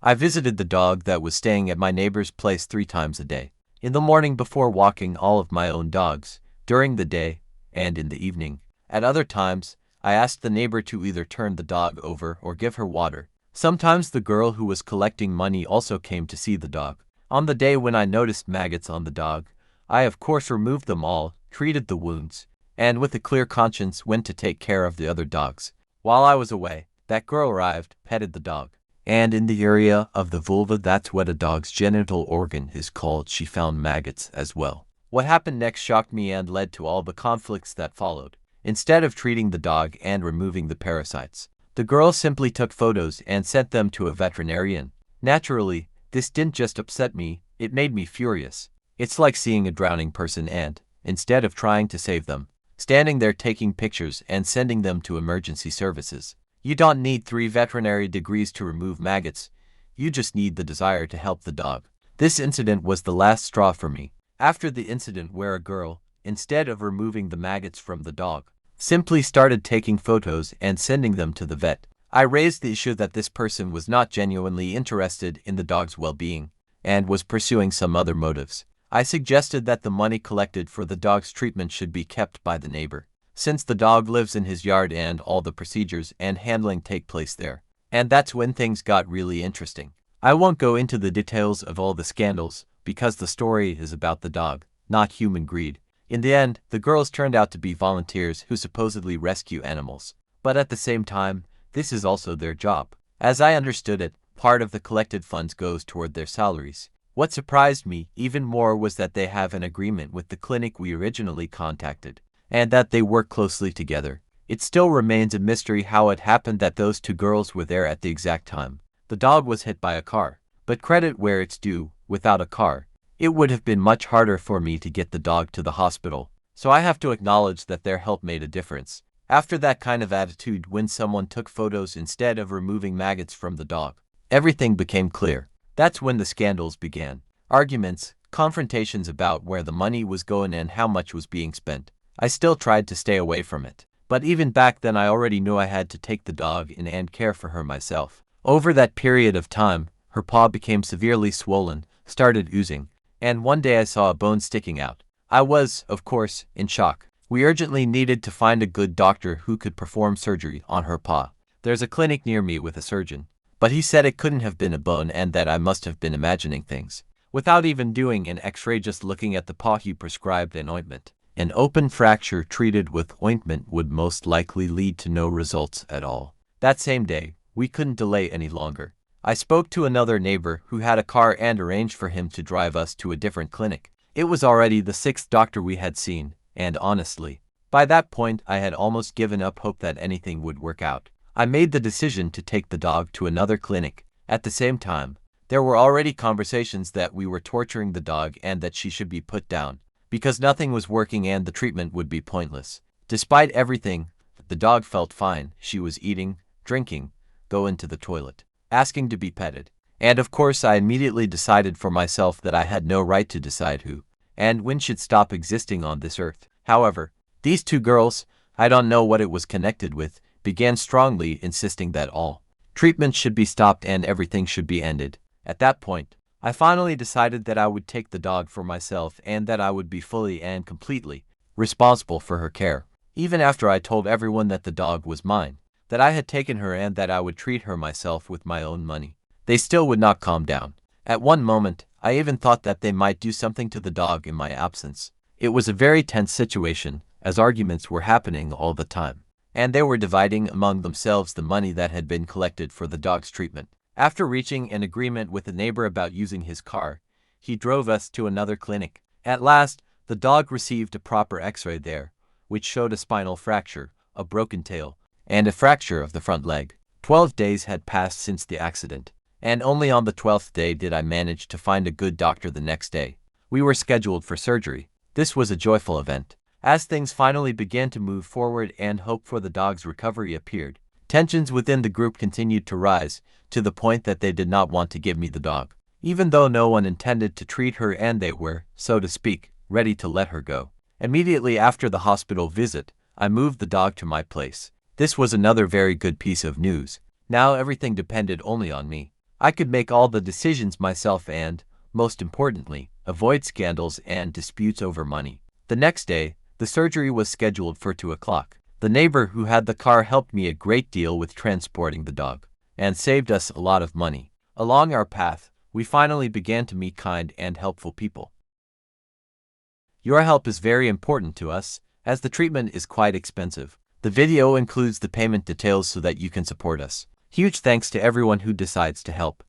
I visited the dog that was staying at my neighbor's place 3 times a day. In the morning before walking all of my own dogs, during the day, and in the evening. At other times, I asked the neighbor to either turn the dog over or give her water. Sometimes the girl who was collecting money also came to see the dog. On the day when I noticed maggots on the dog, I of course removed them all, treated the wounds, and with a clear conscience went to take care of the other dogs. While I was away, that girl arrived, petted the dog. And in the area of the vulva, that's what a dog's genital organ is called, she found maggots as well. What happened next shocked me and led to all the conflicts that followed. Instead of treating the dog and removing the parasites, the girl simply took photos and sent them to a veterinarian. Naturally, this didn't just upset me, it made me furious. It's like seeing a drowning person and, instead of trying to save them, standing there taking pictures and sending them to emergency services. You don't need 3 veterinary degrees to remove maggots, you just need the desire to help the dog. This incident was the last straw for me. After the incident where a girl, instead of removing the maggots from the dog, simply started taking photos and sending them to the vet, I raised the issue that this person was not genuinely interested in the dog's well-being and was pursuing some other motives. I suggested that the money collected for the dog's treatment should be kept by the neighbor, since the dog lives in his yard and all the procedures and handling take place there. And that's when things got really interesting. I won't go into the details of all the scandals, because the story is about the dog, not human greed. In the end, the girls turned out to be volunteers who supposedly rescue animals. But at the same time, this is also their job. As I understood it, part of the collected funds goes toward their salaries. What surprised me even more was that they have an agreement with the clinic we originally contacted, and that they work closely together. It still remains a mystery how it happened that those 2 girls were there at the exact time. The dog was hit by a car, but credit where it's due, without a car, it would have been much harder for me to get the dog to the hospital, so I have to acknowledge that their help made a difference. After that kind of attitude, when someone took photos instead of removing maggots from the dog, everything became clear. That's when the scandals began. Arguments, confrontations about where the money was going and how much was being spent. I still tried to stay away from it, but even back then I already knew I had to take the dog in and care for her myself. Over that period of time, her paw became severely swollen, started oozing, and one day I saw a bone sticking out. I was, of course, in shock. We urgently needed to find a good doctor who could perform surgery on her paw. There's a clinic near me with a surgeon, but he said it couldn't have been a bone and that I must have been imagining things. Without even doing an x-ray, just looking at the paw, he prescribed an ointment. An open fracture treated with ointment would most likely lead to no results at all. That same day, we couldn't delay any longer. I spoke to another neighbor who had a car and arranged for him to drive us to a different clinic. It was already the 6th doctor we had seen, and honestly, by that point I had almost given up hope that anything would work out. I made the decision to take the dog to another clinic. At the same time, there were already conversations that we were torturing the dog and that she should be put down, because nothing was working and the treatment would be pointless. Despite everything, the dog felt fine. She was eating, drinking, going to the toilet, asking to be petted. And of course I immediately decided for myself that I had no right to decide who and when should stop existing on this earth. However, these 2 girls, I don't know what it was connected with, began strongly insisting that all treatment should be stopped and everything should be ended. At that point, I finally decided that I would take the dog for myself and that I would be fully and completely responsible for her care. Even after I told everyone that the dog was mine, that I had taken her and that I would treat her myself with my own money, they still would not calm down. At one moment, I even thought that they might do something to the dog in my absence. It was a very tense situation, as arguments were happening all the time, and they were dividing among themselves the money that had been collected for the dog's treatment. After reaching an agreement with a neighbor about using his car, he drove us to another clinic. At last, the dog received a proper x-ray there, which showed a spinal fracture, a broken tail, and a fracture of the front leg. 12 days had passed since the accident, and only on the 12th day did I manage to find a good doctor the next day. We were scheduled for surgery. This was a joyful event. As things finally began to move forward and hope for the dog's recovery appeared, tensions within the group continued to rise, to the point that they did not want to give me the dog, even though no one intended to treat her and they were, so to speak, ready to let her go. Immediately after the hospital visit, I moved the dog to my place. This was another very good piece of news. Now everything depended only on me. I could make all the decisions myself and, most importantly, avoid scandals and disputes over money. The next day, the surgery was scheduled for 2 o'clock. The neighbor who had the car helped me a great deal with transporting the dog, and saved us a lot of money. Along our path, we finally began to meet kind and helpful people. Your help is very important to us, as the treatment is quite expensive. The video includes the payment details so that you can support us. Huge thanks to everyone who decides to help.